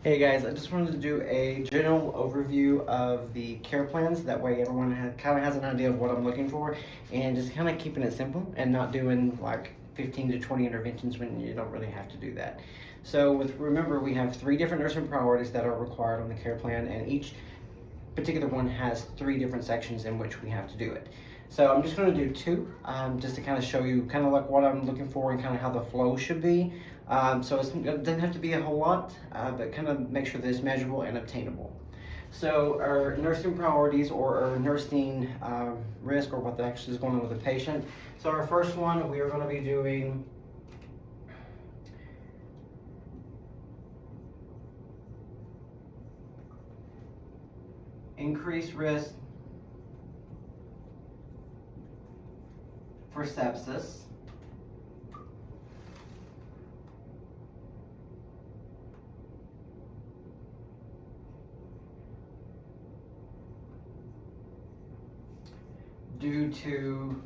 Hey guys, I just wanted to do a general overview of the care plans. That way everyone kind of has an idea of what I'm looking for, and just kind of keeping it simple and not doing like 15 to 20 interventions when you don't really have to do that. So remember, we have 3 different nursing priorities that are required on the care plan, and each particular one has 3 different sections in which we have to do it. So I'm just going to do 2, just to kind of show you kind of like what I'm looking for and kind of how the flow should be. So it doesn't have to be a whole lot, but kind of make sure that it's measurable and obtainable. So our nursing priorities, or our nursing risk, or what actually is going on with the patient. So our first one, we are going to be doing increased risk for sepsis. Due to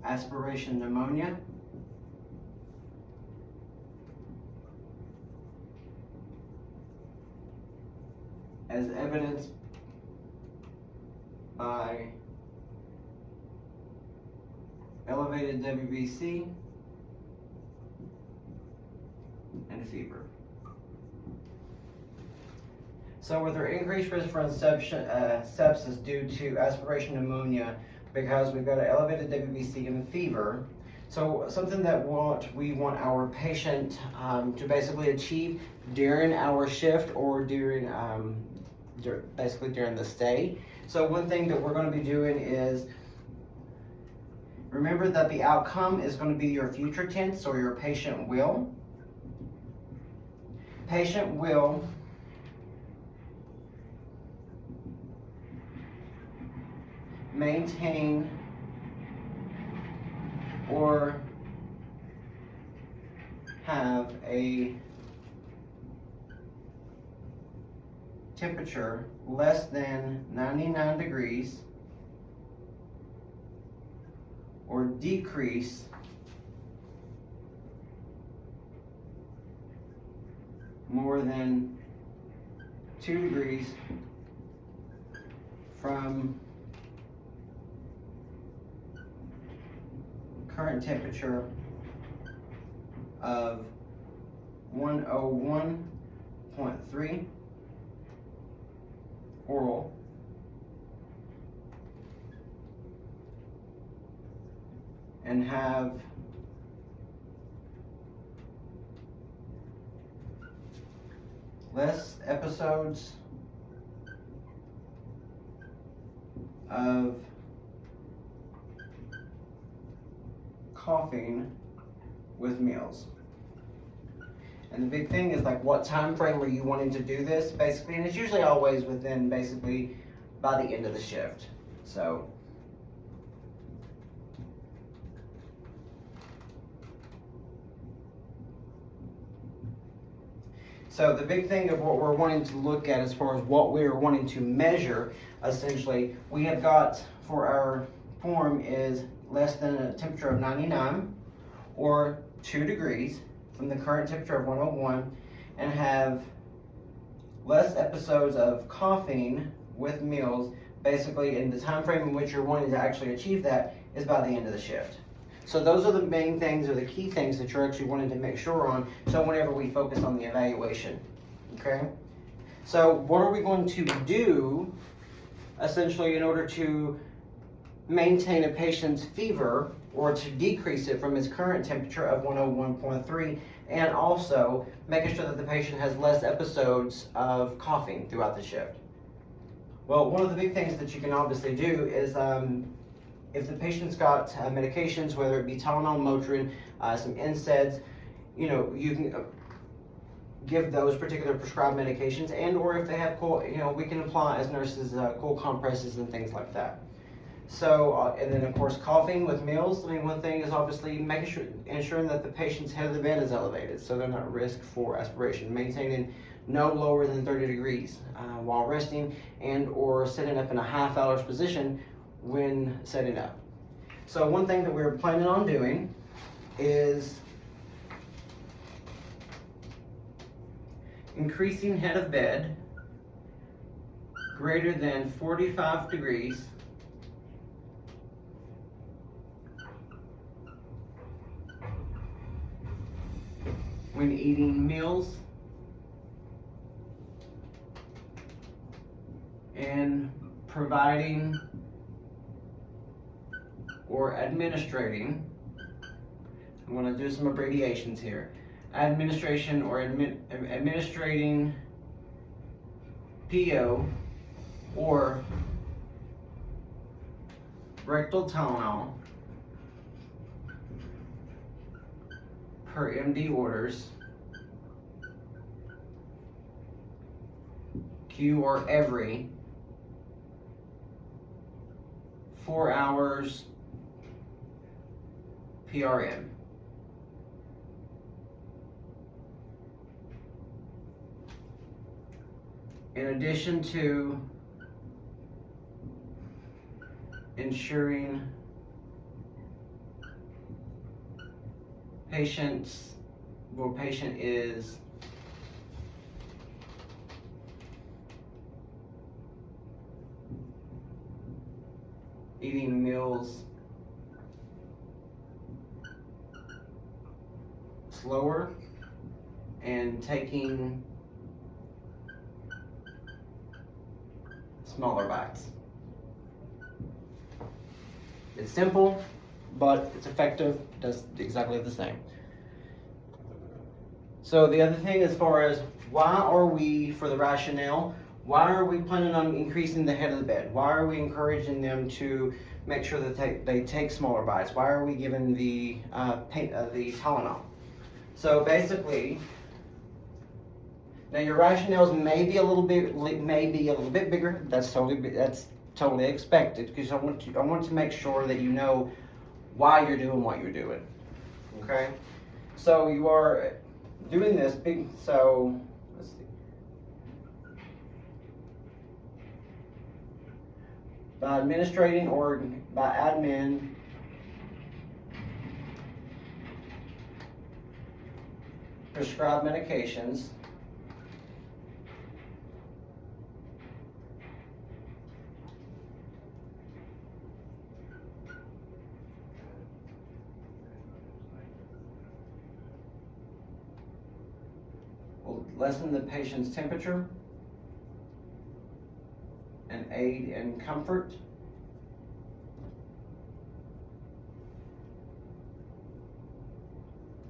aspiration pneumonia, as evidenced by elevated WBC and fever. So with our increased risk for sepsis due to aspiration pneumonia, because we've got an elevated WBC and fever, so something that we want our patient to basically achieve during our shift, or basically during the stay. So one thing that we're going to be doing is, remember that the outcome is going to be your future tense, or your patient will. Patient will maintain or have a temperature less than 99 degrees, or decrease more than 2 degrees from current temperature of 101.3 oral, and have less episodes of coughing with meals. And the big thing is, like, what time frame are you wanting to do this, basically, and it's usually always within basically by the end of the shift. So the big thing of what we're wanting to look at, as far as what we're wanting to measure, essentially, we have got for our form is less than a temperature of 99, or 2 degrees from the current temperature of 101, and have less episodes of coughing with meals, basically, in the time frame in which you're wanting to actually achieve that is by the end of the shift. So those are the main things, or the key things that you're actually wanting to make sure on, so whenever we focus on the evaluation, okay? So what are we going to do, essentially, in order to maintain a patient's fever, or to decrease it from his current temperature of 101.3, and also making sure that the patient has less episodes of coughing throughout the shift? Well, one of the big things that you can obviously do is, if the patient's got medications, whether it be Tylenol, Motrin, some NSAIDs, you can give those particular prescribed medications, and or if they have cold, we can apply as nurses cold compresses and things like that. So, and then of course, coughing with meals. I mean, one thing is obviously ensuring that the patient's head of the bed is elevated, so they're not at risk for aspiration. Maintaining no lower than 30 degrees while resting, and or sitting up in a high Fowler's position when setting up. So one thing that we're planning on doing is increasing head of bed greater than 45 degrees when eating meals and providing or administrating, I'm going to do some abbreviations here, administration or administrating PO or rectal Tylenol per MD orders, Q or every 4 hours PRM. In addition to ensuring patient is eating meals slower and taking smaller bites. It's simple, but it's effective, does exactly the same. So the other thing, as far as why are we, for the rationale, why are we planning on increasing the head of the bed? Why are we encouraging them to make sure that they take smaller bites? Why are we giving the Tylenol? So basically, now your rationales may be a little bit bigger. That's totally expected, because I want to make sure that you know why you're doing what you're doing. Okay, so you are doing this big. So let's see. By administrating or by admin prescribed medications will lessen the patient's temperature and aid in comfort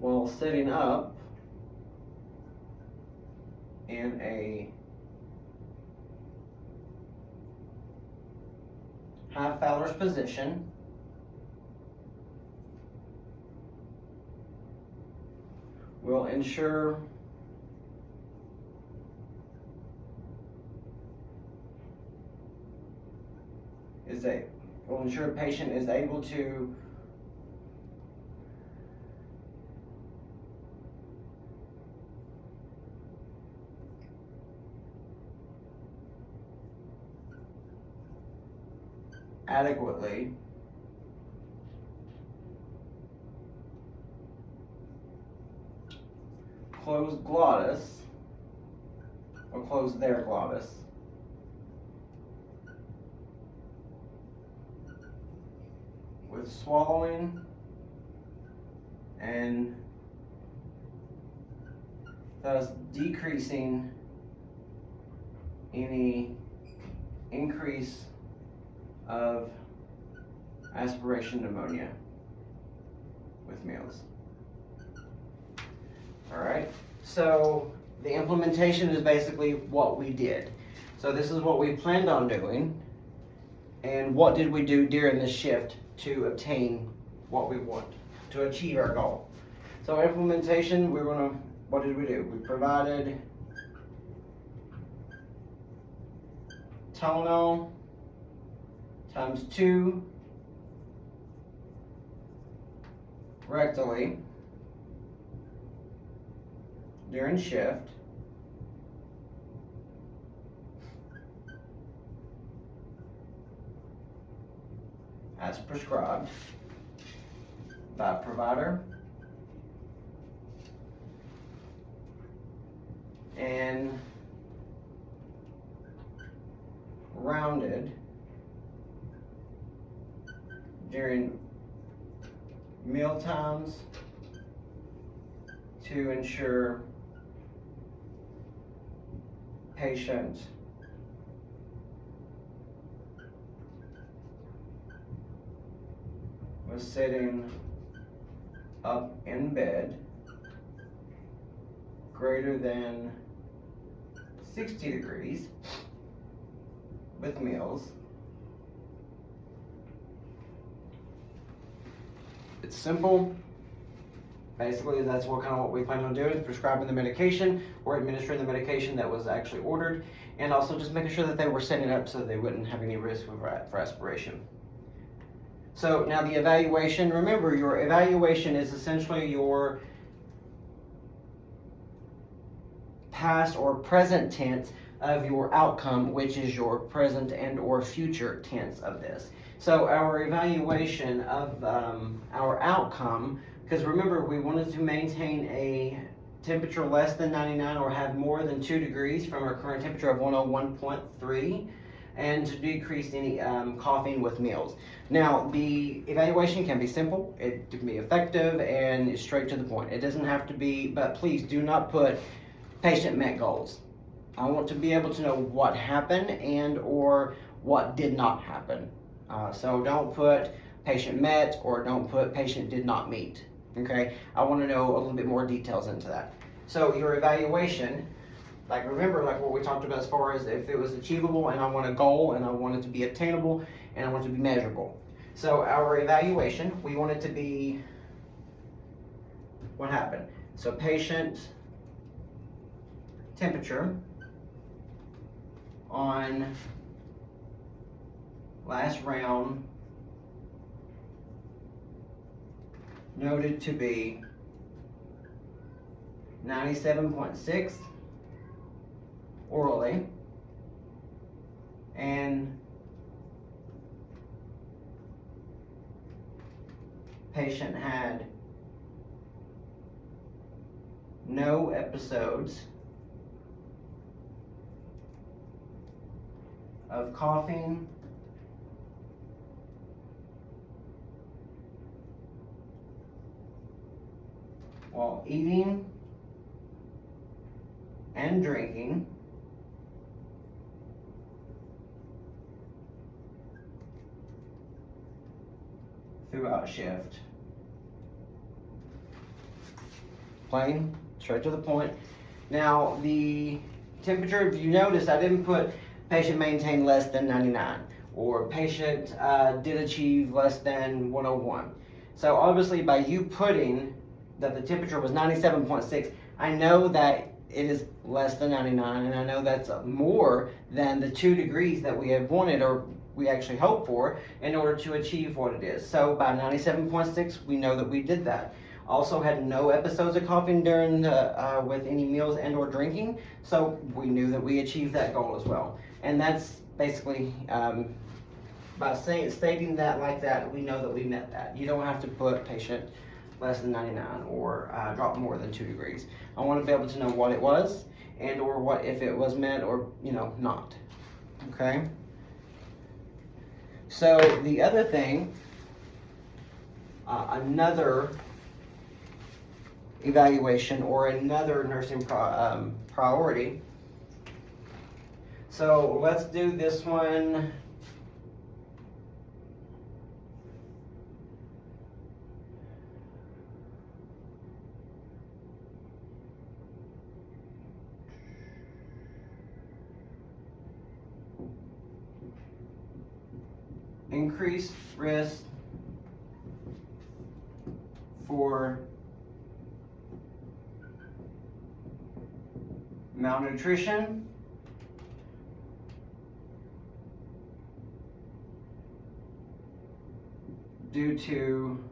while sitting up in a high Fowler's position will ensure a patient is able to adequately close glottis or close their glottis with swallowing and thus decreasing any increase of aspiration pneumonia with meals. All right, so the implementation is basically what we did. So this is what we planned on doing, and what did we do during this shift to obtain what we want, to achieve our goal. So implementation, what did we do? We provided Tylenol times 2 rectally during shift as prescribed by provider and rounded during meal times to ensure patient was sitting up in bed greater than 60 degrees with meals. It's simple. Basically, that's what we plan on doing, is prescribing the medication or administering the medication that was actually ordered, and also just making sure that they were setting it up so they wouldn't have any risk for aspiration. So now the evaluation, remember your evaluation is essentially your past or present tense of your outcome, which is your present and or future tense of this. So our evaluation of our outcome, because remember we wanted to maintain a temperature less than 99 or have more than 2 degrees from our current temperature of 101.3, and to decrease any coughing with meals. Now the evaluation can be simple, it can be effective, and straight to the point. It doesn't have to be, but please do not put patient met goals. I want to be able to know what happened and or what did not happen. So don't put patient met or don't put patient did not meet. Okay, I want to know a little bit more details into that. So your evaluation, like remember like what we talked about as far as if it was achievable, and I want a goal and I want it to be attainable and I want it to be measurable. So our evaluation, we want it to be what happened. So patient temperature on last round noted to be 97.6 orally, and patient had no episodes of coughing while eating and drinking throughout shift. Plain, straight to the point. Now the temperature, if you notice, I didn't put patient maintained less than 99 or patient did achieve less than 101. So obviously by you putting that the temperature was 97.6, I know that it is less than 99, and I know that's more than the 2 degrees that we have wanted or we actually hope for in order to achieve what it is. So by 97.6, we know that we did that. Also had no episodes of coughing during the, with any meals and or drinking, so we knew that we achieved that goal as well. And that's basically, by stating that like that, we know that we met that. You don't have to put patient less than 99 or drop more than 2 degrees. I want to be able to know what it was and or what if it was met or not. Okay. So the other thing, another evaluation or another nursing priority. So let's do this one. Increased risk for malnutrition, due to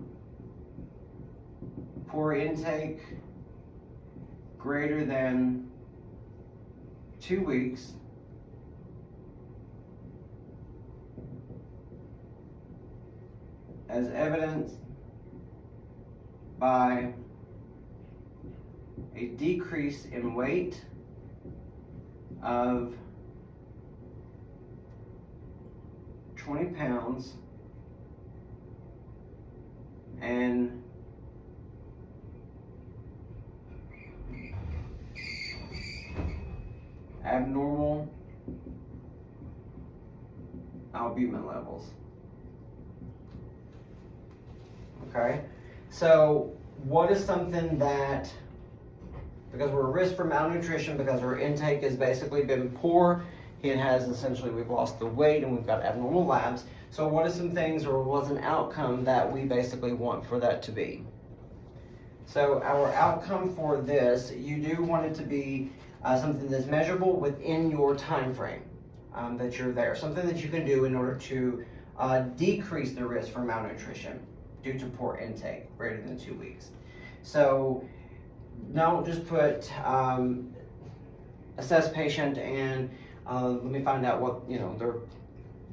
poor intake greater than 2 weeks, as evidenced by a decrease in weight of 20 pounds and abnormal albumin levels. Okay, so what is something that, because we're at risk for malnutrition, because our intake has basically been poor, it has essentially, we've lost the weight and we've got abnormal labs. So what are some things, or what's an outcome that we basically want for that to be? So our outcome for this, you do want it to be something that's measurable within your time frame that you're there. Something that you can do in order to decrease the risk for malnutrition due to poor intake, greater than 2 weeks. So don't just put assess patient and let me find out what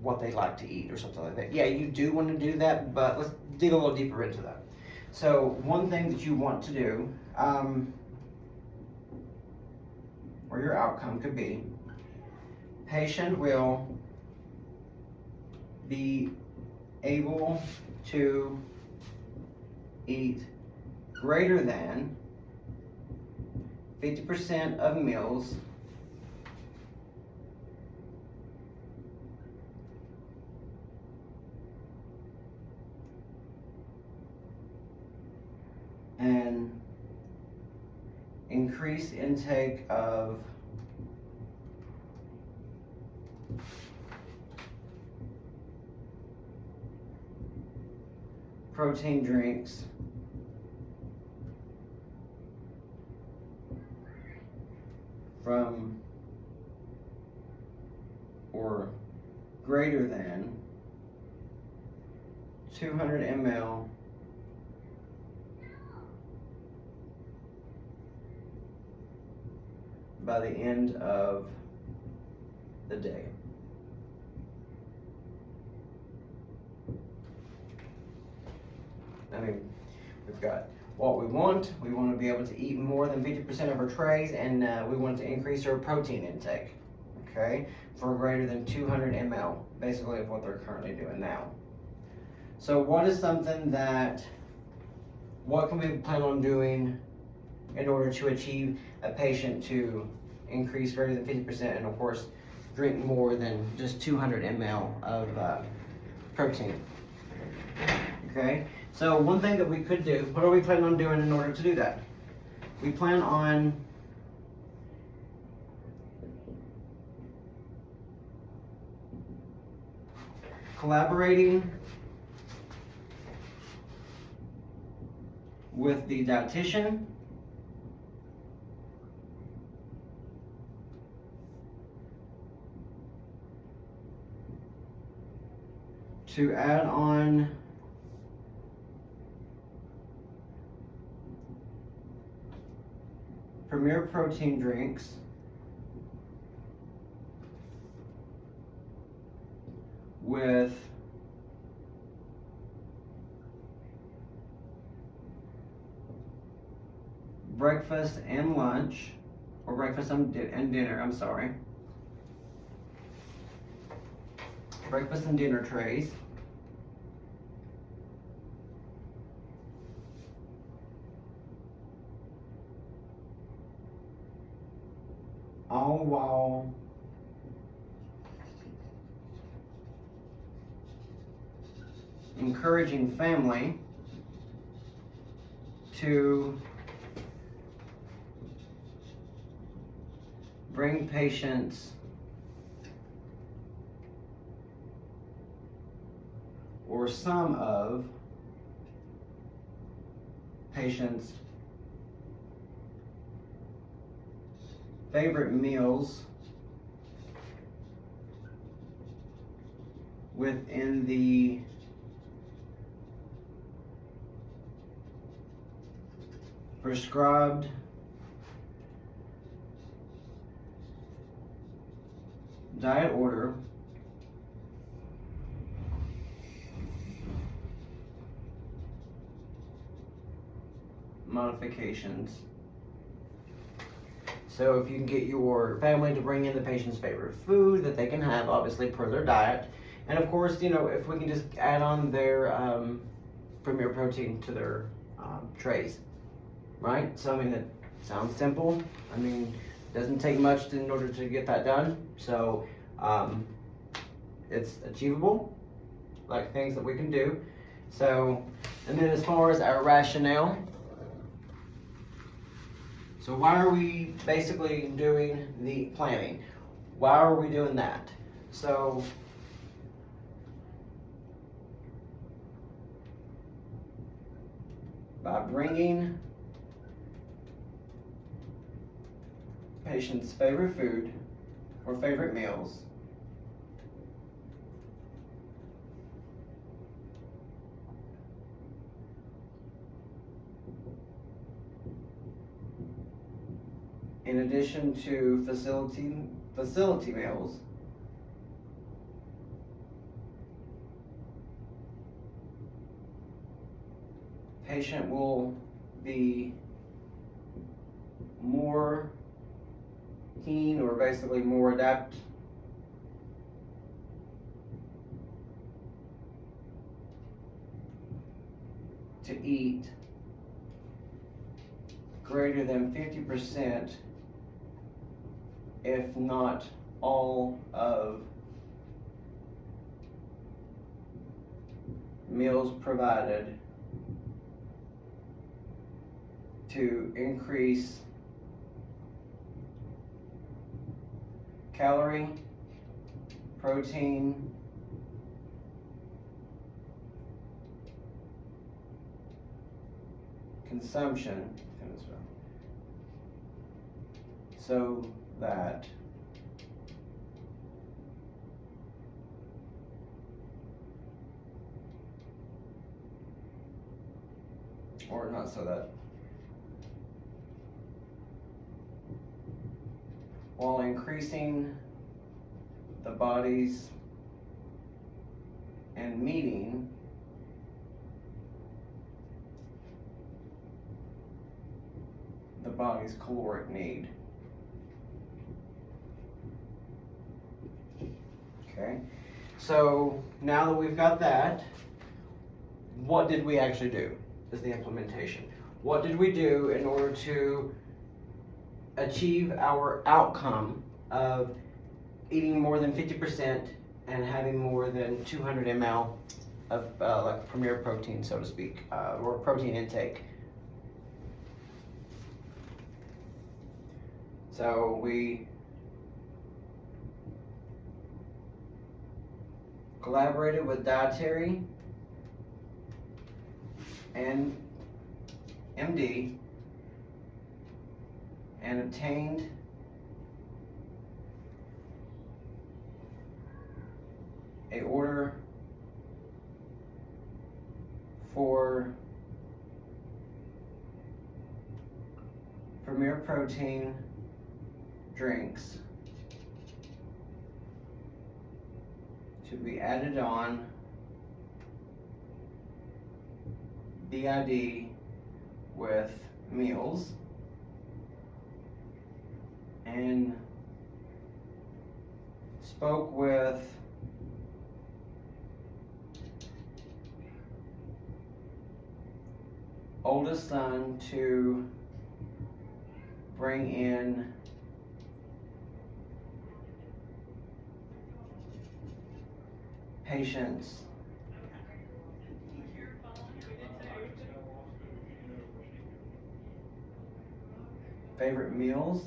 what they like to eat or something like that. Yeah, you do want to do that, but let's dig a little deeper into that. So one thing that you want to do, or your outcome could be, patient will be able to eat greater than 50% of meals and increase intake of protein drinks from or greater than 200 ml by the end of the day. I mean, we've got what we want. We want to be able to eat more than 50% of our trays, and we want to increase our protein intake, okay, for greater than 200 ml, basically of what they're currently doing now. So what is something that, what can we plan on doing in order to achieve a patient to increase greater than 50% and of course drink more than just 200 ml of protein? Okay, so one thing that we could do, what are we planning on doing in order to do that? We plan on collaborating with the dietitian to add on Premier protein drinks with breakfast and lunch, or breakfast and dinner, I'm sorry. Breakfast and dinner trays. All while encouraging family to bring patients or some of patients' favorite meals within the prescribed diet order modifications. So if you can get your family to bring in the patient's favorite food that they can have, obviously per their diet, and of course, you know, if we can just add on their Premier Protein to their trays, right? So I mean, it sounds simple. I mean, it doesn't take much in order to get that done. So it's achievable, like things that we can do. So, and then as far as our rationale, so why are we basically doing the planning? Why are we doing that? So, by bringing patient's favorite food or favorite meals, in addition to facility meals, patient will be more keen, or basically more adapt to eat greater than 50%, if not all, of meals provided, to increase calorie, protein, consumption, so that or not so that, while increasing the body's and meeting the body's caloric need. Okay, so now that we've got that, what did we actually do? Is the implementation. What did we do in order to achieve our outcome of eating more than 50% and having more than 200 ml of like Premier Protein, so to speak, or protein intake? So we collaborated with dietary and MD and obtained a order for Premier Protein drinks to be added on BID with meals, and spoke with oldest son to bring in patients favorite meals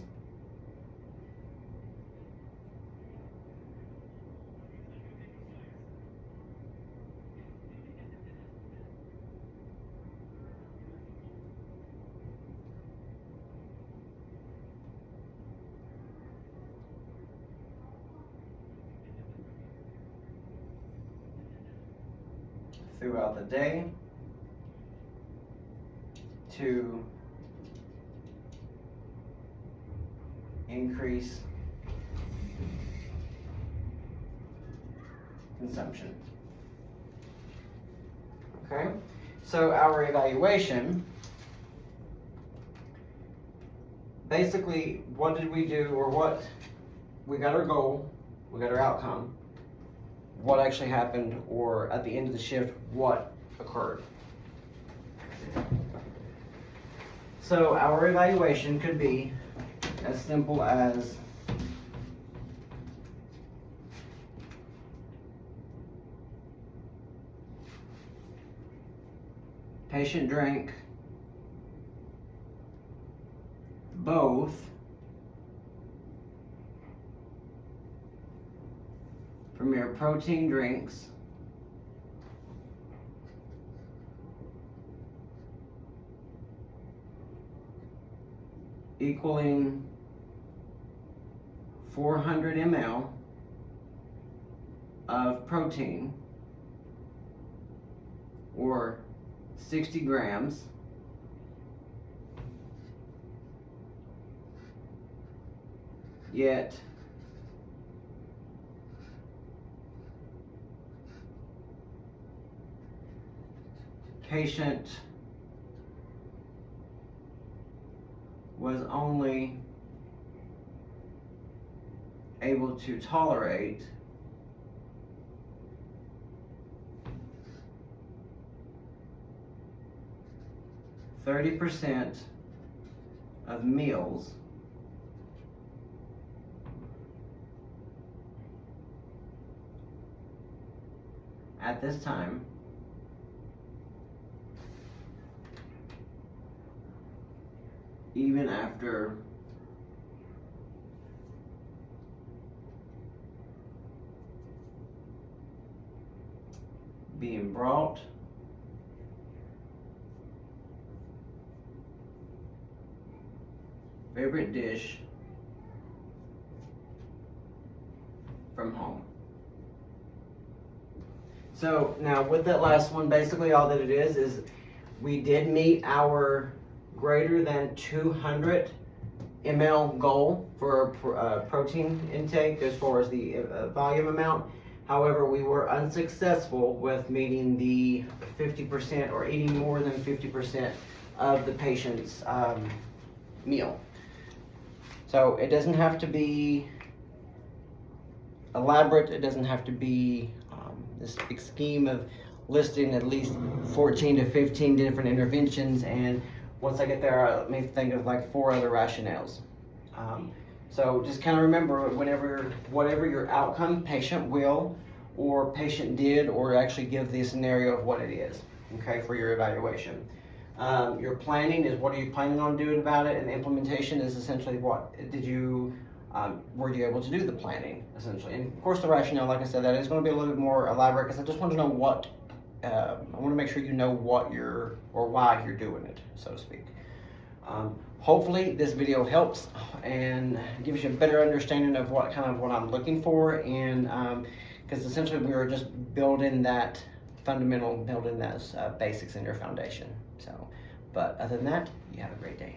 throughout the day to increase consumption. Okay, so our evaluation basically, what did we do, or what, we got our goal, we got our outcome, what actually happened, or at the end of the shift, what occurred. So our evaluation could be as simple as patient drank both Premier Protein drinks equaling 400 ml of protein, or 60 grams, yet patient was only able to tolerate 30% of meals at this time, even after being brought favorite dish from home. So now with that last one, basically all that it is we did meet our greater than 200 ml goal for protein intake as far as the volume amount. However, we were unsuccessful with meeting the 50% or eating more than 50% of the patient's meal. So it doesn't have to be elaborate. It doesn't have to be this big scheme of listing at least 14 to 15 different interventions, and once I get there, let me think of like 4 other rationales. So just kind of remember, whatever your outcome, patient will, or patient did, or actually give the scenario of what it is, okay, for your evaluation. Your planning is what are you planning on doing about it, and the implementation is essentially what did you, were you able to do the planning, essentially. And of course the rationale, like I said, that is going to be a little bit more elaborate, because I just want to know what, I want to make sure you know what you're, or why you're doing it, so to speak. Hopefully this video helps and gives you a better understanding of what I'm looking for, and because essentially we were just building that fundamental, building those basics in your foundation. So, but other than that, you have a great day.